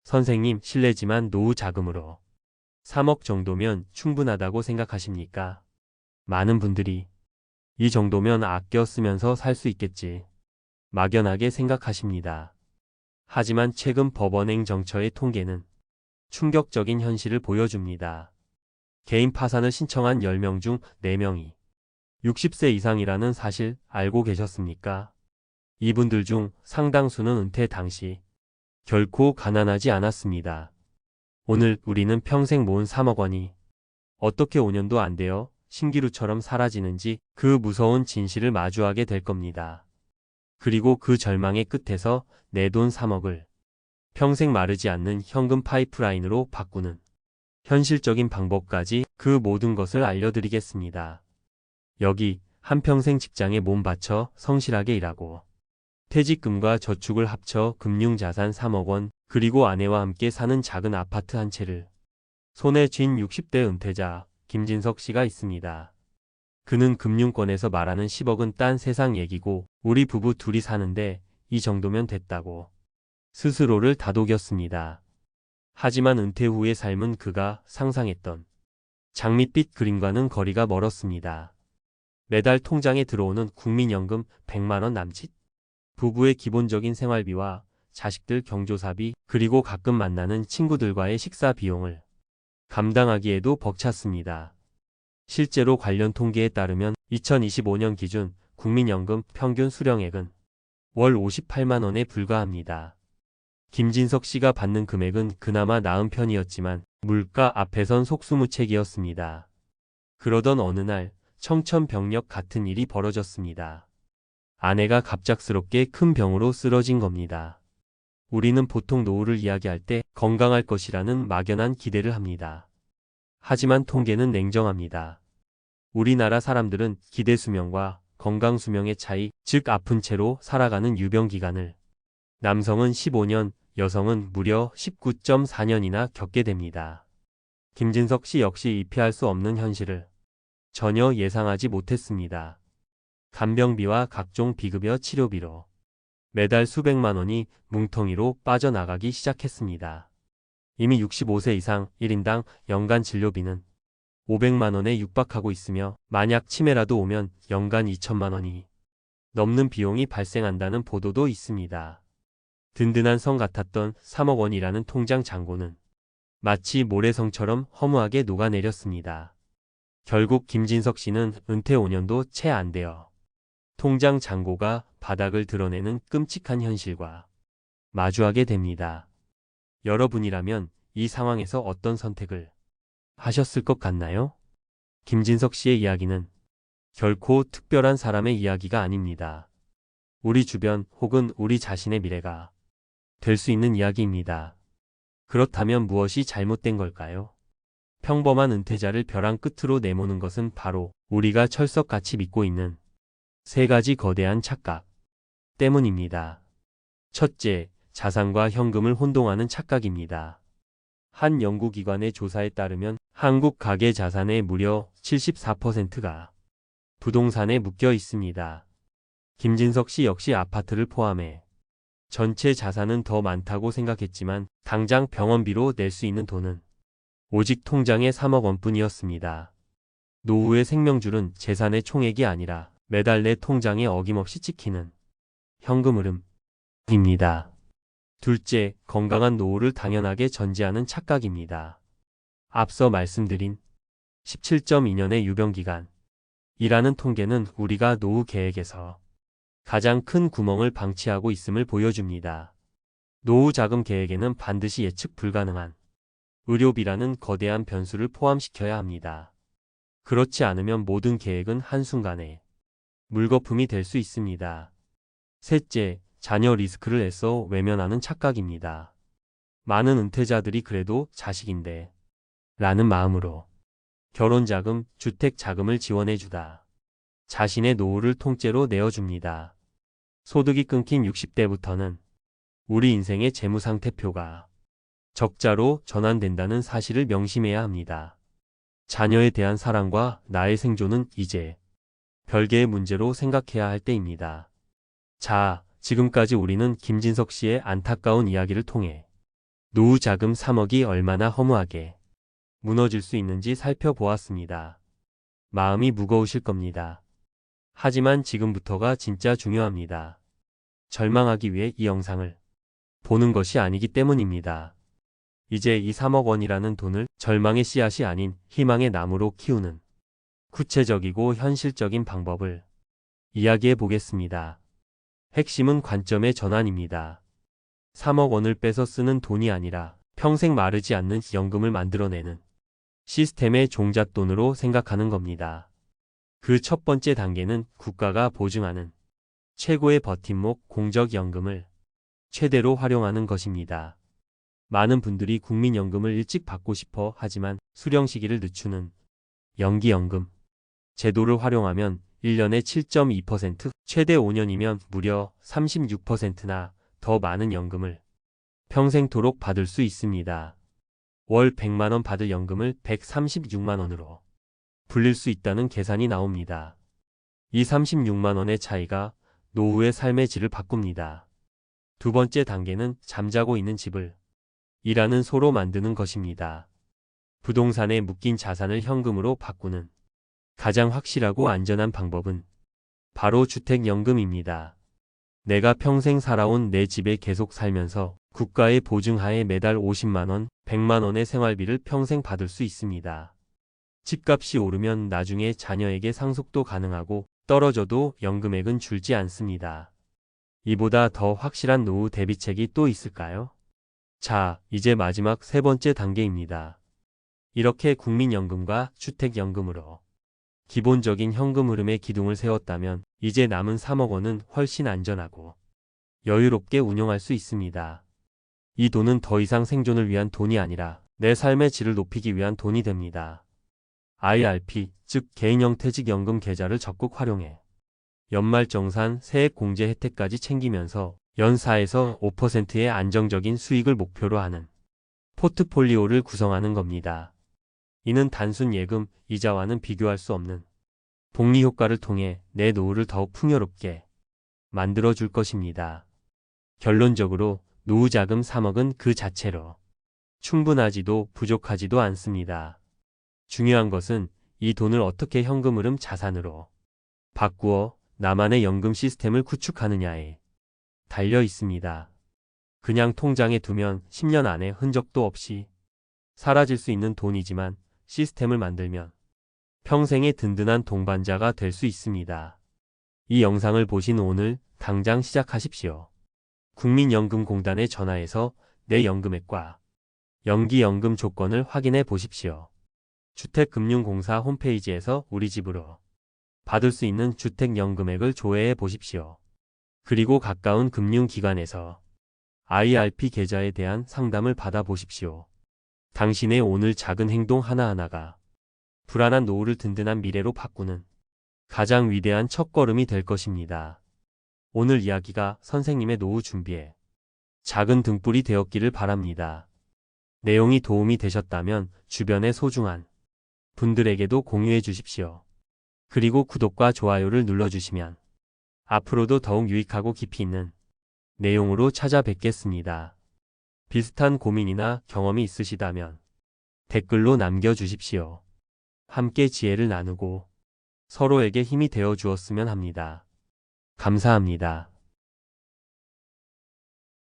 선생님, 실례지만 노후 자금으로 3억 정도면 충분하다고 생각하십니까? 많은 분들이 이 정도면 아껴 쓰면서 살 수 있겠지. 막연하게 생각하십니다. 하지만 최근 법원 행정처의 통계는 충격적인 현실을 보여줍니다. 개인 파산을 신청한 10명 중 4명이 60세 이상이라는 사실 알고 계셨습니까? 이분들 중 상당수는 은퇴 당시 결코 가난하지 않았습니다. 오늘 우리는 평생 모은 3억 원이 어떻게 5년도 안 되어 신기루처럼 사라지는지 그 무서운 진실을 마주하게 될 겁니다. 그리고 그 절망의 끝에서 내 돈 3억을 평생 마르지 않는 현금 파이프라인으로 바꾸는 현실적인 방법까지 그 모든 것을 알려드리겠습니다. 여기 한평생 직장에 몸 바쳐 성실하게 일하고 퇴직금과 저축을 합쳐 금융자산 3억 원, 그리고 아내와 함께 사는 작은 아파트 한 채를 손에 쥔 60대 은퇴자 김진석 씨가 있습니다. 그는 금융권에서 말하는 10억은 딴 세상 얘기고 우리 부부 둘이 사는데 이 정도면 됐다고 스스로를 다독였습니다. 하지만 은퇴 후의 삶은 그가 상상했던 장밋빛 그림과는 거리가 멀었습니다. 매달 통장에 들어오는 국민연금 100만 원 남짓, 부부의 기본적인 생활비와 자식들 경조사비, 그리고 가끔 만나는 친구들과의 식사 비용을 감당하기에도 벅찼습니다. 실제로 관련 통계에 따르면 2025년 기준 국민연금 평균 수령액은 월 58만 원에 불과합니다. 김진석 씨가 받는 금액은 그나마 나은 편이었지만 물가 앞에선 속수무책이었습니다. 그러던 어느 날 청천벽력 같은 일이 벌어졌습니다. 아내가 갑작스럽게 큰 병으로 쓰러진 겁니다. 우리는 보통 노후를 이야기할 때 건강할 것이라는 막연한 기대를 합니다. 하지만 통계는 냉정합니다. 우리나라 사람들은 기대 수명과 건강 수명의 차이, 즉 아픈 채로 살아가는 유병 기간을 남성은 15년, 여성은 무려 19.4년이나 겪게 됩니다. 김진석 씨 역시 피할 수 없는 현실을 전혀 예상하지 못했습니다. 간병비와 각종 비급여 치료비로 매달 수백만 원이 뭉텅이로 빠져나가기 시작했습니다. 이미 65세 이상 1인당 연간 진료비는 500만 원에 육박하고 있으며 만약 치매라도 오면 연간 2천만 원이 넘는 비용이 발생한다는 보도도 있습니다. 든든한 성 같았던 3억 원이라는 통장 잔고는 마치 모래성처럼 허무하게 녹아내렸습니다. 결국 김진석 씨는 은퇴 5년도 채 안 되어 통장 잔고가 바닥을 드러내는 끔찍한 현실과 마주하게 됩니다. 여러분이라면 이 상황에서 어떤 선택을 하셨을 것 같나요? 김진석 씨의 이야기는 결코 특별한 사람의 이야기가 아닙니다. 우리 주변 혹은 우리 자신의 미래가 될 수 있는 이야기입니다. 그렇다면 무엇이 잘못된 걸까요? 평범한 은퇴자를 벼랑 끝으로 내모는 것은 바로 우리가 철석같이 믿고 있는 세 가지 거대한 착각 때문입니다. 첫째, 자산과 현금을 혼동하는 착각입니다. 한 연구기관의 조사에 따르면 한국 가계 자산의 무려 74%가 부동산에 묶여 있습니다. 김진석 씨 역시 아파트를 포함해 전체 자산은 더 많다고 생각했지만 당장 병원비로 낼 수 있는 돈은 오직 통장에 3억 원뿐이었습니다. 노후의 생명줄은 재산의 총액이 아니라 매달 내 통장에 어김없이 찍히는 현금 흐름입니다. 둘째, 건강한 노후를 당연하게 전제하는 착각입니다. 앞서 말씀드린 17.2년의 유병기간이라는 통계는 우리가 노후 계획에서 가장 큰 구멍을 방치하고 있음을 보여줍니다. 노후 자금 계획에는 반드시 예측 불가능한 의료비라는 거대한 변수를 포함시켜야 합니다. 그렇지 않으면 모든 계획은 한순간에 물거품이 될 수 있습니다. 셋째, 자녀 리스크를 애써 외면하는 착각입니다. 많은 은퇴자들이 그래도 자식인데 라는 마음으로 결혼자금, 주택자금을 지원해주다 자신의 노후를 통째로 내어줍니다. 소득이 끊긴 60대부터는 우리 인생의 재무상태표가 적자로 전환된다는 사실을 명심해야 합니다. 자녀에 대한 사랑과 나의 생존은 이제 별개의 문제로 생각해야 할 때입니다. 자, 지금까지 우리는 김진석 씨의 안타까운 이야기를 통해 노후 자금 3억이 얼마나 허무하게 무너질 수 있는지 살펴보았습니다. 마음이 무거우실 겁니다. 하지만 지금부터가 진짜 중요합니다. 절망하기 위해 이 영상을 보는 것이 아니기 때문입니다. 이제 이 3억 원이라는 돈을 절망의 씨앗이 아닌 희망의 나무로 키우는 구체적이고 현실적인 방법을 이야기해 보겠습니다. 핵심은 관점의 전환입니다. 3억 원을 빼서 쓰는 돈이 아니라 평생 마르지 않는 연금을 만들어내는 시스템의 종잣돈으로 생각하는 겁니다. 그 첫 번째 단계는 국가가 보증하는 최고의 버팀목 공적연금을 최대로 활용하는 것입니다. 많은 분들이 국민연금을 일찍 받고 싶어 하지만 수령 시기를 늦추는 연기연금 제도를 활용하면 1년에 7.2%, 최대 5년이면 무려 36%나 더 많은 연금을 평생토록 받을 수 있습니다. 월 100만원 받을 연금을 136만원으로 불릴 수 있다는 계산이 나옵니다. 이 36만원의 차이가 노후의 삶의 질을 바꿉니다. 두 번째 단계는 잠자고 있는 집을 일하는 소로 만드는 것입니다. 부동산에 묶인 자산을 현금으로 바꾸는 가장 확실하고 안전한 방법은 바로 주택연금입니다. 내가 평생 살아온 내 집에 계속 살면서 국가의 보증하에 매달 50만원, 100만원의 생활비를 평생 받을 수 있습니다. 집값이 오르면 나중에 자녀에게 상속도 가능하고 떨어져도 연금액은 줄지 않습니다. 이보다 더 확실한 노후 대비책이 또 있을까요? 자, 이제 마지막 세 번째 단계입니다. 이렇게 국민연금과 주택연금으로 기본적인 현금 흐름의 기둥을 세웠다면 이제 남은 3억 원은 훨씬 안전하고 여유롭게 운용할 수 있습니다. 이 돈은 더 이상 생존을 위한 돈이 아니라 내 삶의 질을 높이기 위한 돈이 됩니다. IRP, 즉 개인형태직연금 계좌를 적극 활용해 연말정산 세액공제 혜택까지 챙기면서 연 4에서 5%의 안정적인 수익을 목표로 하는 포트폴리오를 구성하는 겁니다. 이는 단순 예금, 이자와는 비교할 수 없는 복리 효과를 통해 내 노후를 더욱 풍요롭게 만들어줄 것입니다. 결론적으로 노후 자금 3억은 그 자체로 충분하지도 부족하지도 않습니다. 중요한 것은 이 돈을 어떻게 현금 흐름 자산으로 바꾸어 나만의 연금 시스템을 구축하느냐에 달려 있습니다. 그냥 통장에 두면 10년 안에 흔적도 없이 사라질 수 있는 돈이지만 시스템을 만들면 평생의 든든한 동반자가 될 수 있습니다. 이 영상을 보신 오늘 당장 시작하십시오. 국민연금공단에 전화해서 내 연금액과 연기연금 조건을 확인해 보십시오. 주택금융공사 홈페이지에서 우리 집으로 받을 수 있는 주택연금액을 조회해 보십시오. 그리고 가까운 금융기관에서 IRP 계좌에 대한 상담을 받아보십시오. 당신의 오늘 작은 행동 하나하나가 불안한 노후를 든든한 미래로 바꾸는 가장 위대한 첫걸음이 될 것입니다. 오늘 이야기가 선생님의 노후 준비에 작은 등불이 되었기를 바랍니다. 내용이 도움이 되셨다면 주변의 소중한 분들에게도 공유해 주십시오. 그리고 구독과 좋아요를 눌러주시면 앞으로도 더욱 유익하고 깊이 있는 내용으로 찾아뵙겠습니다. 비슷한 고민이나 경험이 있으시다면 댓글로 남겨주십시오. 함께 지혜를 나누고 서로에게 힘이 되어 주었으면 합니다. 감사합니다.